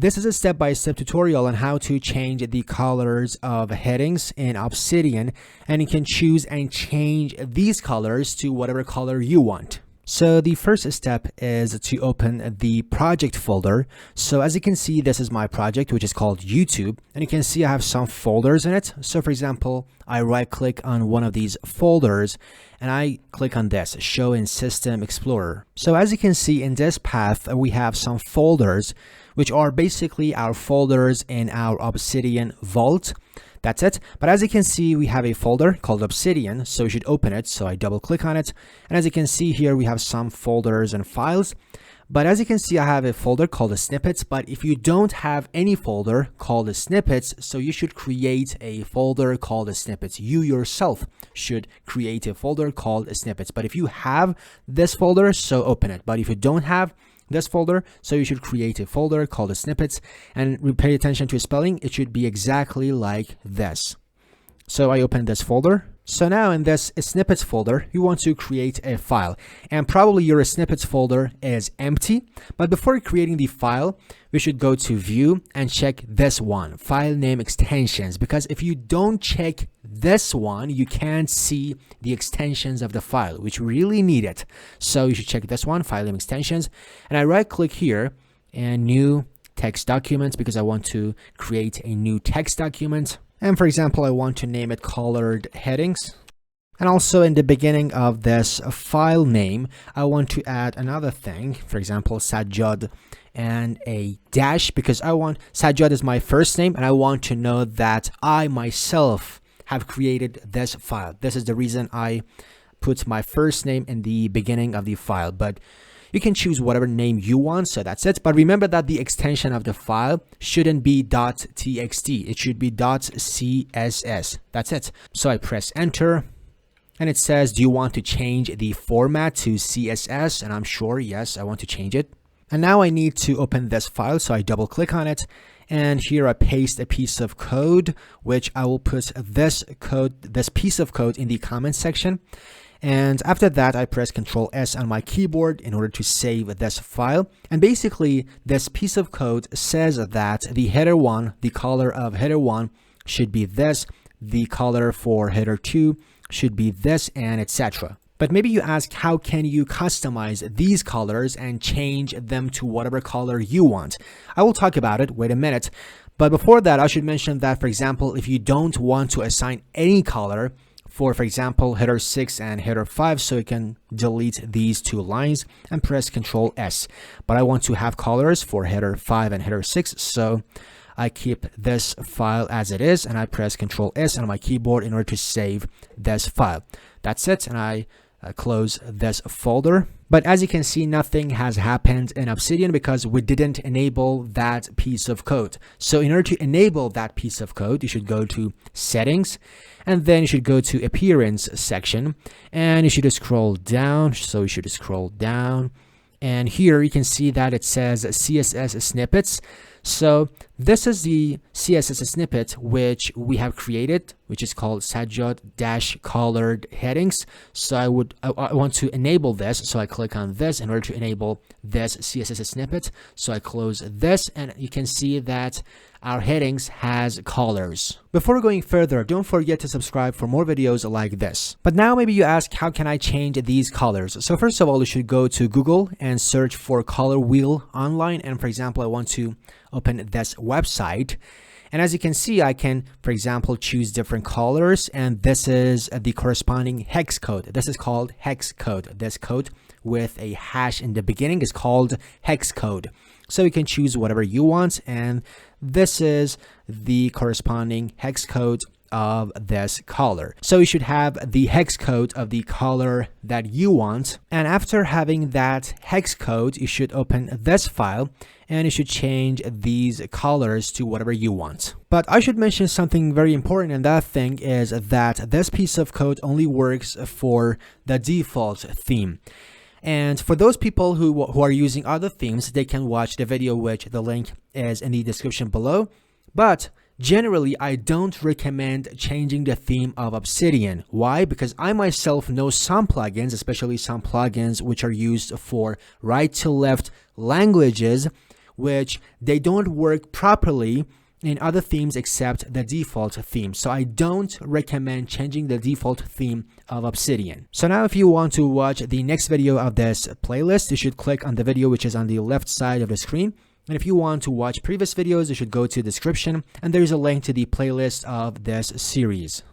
This is a step-by-step tutorial on how to change the colors of headings in Obsidian, and you can choose and change these colors to whatever color you want. So the first step is to open the project folder. So as you can see, this is my project, which is called YouTube, and you can see I have some folders in it. So for example, I right click on one of these folders and I click on this, Show in System Explorer. So as you can see in this path, we have some folders, which are basically our folders in our Obsidian vault. That's it. But as you can see, we have a folder called Obsidian, so you should open it. So I double click on it. And as you can see here, we have some folders and files. But as you can see, I have a folder called snippets. But if you don't have any folder called snippets, so you should create a folder called snippets. You yourself should create a folder called snippets. But if you have this folder, so open it. But if you don't have this folder, so you should create a folder called snippets, and pay attention to spelling. It should be exactly like this. So I open this folder. So now in this snippets folder, you want to create a file, and probably your snippets folder is empty. But before creating the file, we should go to view and check this one, file name extensions, because if you don't check this one, you can't see the extensions of the file, which really need it. So you should check this one, file name extensions, and I right click here and new text documents because I want to create a new text document. And for example, I want to name it colored headings. And also in the beginning of this file name, I want to add another thing, for example, Sajjad, and a dash, because I want, Sajjad is my first name, and I want to know that I myself have created this file. This is the reason I put my first name in the beginning of the file, but you can choose whatever name you want, so that's it. But remember that the extension of the file shouldn't be .txt. It should be .css. That's it. So I press enter, and it says, do you want to change the format to CSS? And I'm sure, yes, I want to change it. And now I need to open this file, so I double click on it. And here I paste a piece of code, which I will put this piece of code in the comment section. And after that, I press Ctrl S on my keyboard in order to save this file. And basically, this piece of code says that the header 1, the color of header 1 should be this, the color for header 2 should be this, and etc. But maybe you ask, how can you customize these colors and change them to whatever color you want? I will talk about it. Wait a minute. But before that, I should mention that, for example, if you don't want to assign any color, for example, header 6 and header 5, so you can delete these two lines and press Ctrl S. But I want to have colors for header 5 and header 6, so I keep this file as it is, and I press Ctrl S on my keyboard in order to save this file. That's it, and I close this folder. But as you can see, nothing has happened in Obsidian because we didn't enable that piece of code. So in order to enable that piece of code, you should go to settings, and then you should go to appearance section, and you should scroll down. So you should scroll down, and here you can see that it says CSS snippets. So this is the CSS snippet which we have created, which is called Sajjad-colored headings. So I want to enable this, so I click on this in order to enable this CSS snippet. So I close this, and you can see that our headings has colors. Before going further, don't forget to subscribe for more videos like this. But now maybe you ask, how can I change these colors? So first of all, you should go to Google and search for color wheel online. And for example, I want to open this website. And as you can see, I can, for example, choose different colors. And this is the corresponding hex code. This is called hex code. This code with a hash in the beginning is called hex code. So you can choose whatever you want, and this is the corresponding hex code of this color. So you should have the hex code of the color that you want, and after having that hex code, you should open this file and you should change these colors to whatever you want. But I should mention something very important, and that thing is that this piece of code only works for the default theme. And for those people who are using other themes, they can watch the video, which the link is in the description below. But generally, I don't recommend changing the theme of Obsidian. Why? Because I myself know some plugins, especially some plugins which are used for right to left languages, which they don't work properly in other themes except the default theme. So I don't recommend changing the default theme of Obsidian. So now if you want to watch the next video of this playlist, you should click on the video which is on the left side of the screen. And if you want to watch previous videos, you should go to the description and there's a link to the playlist of this series.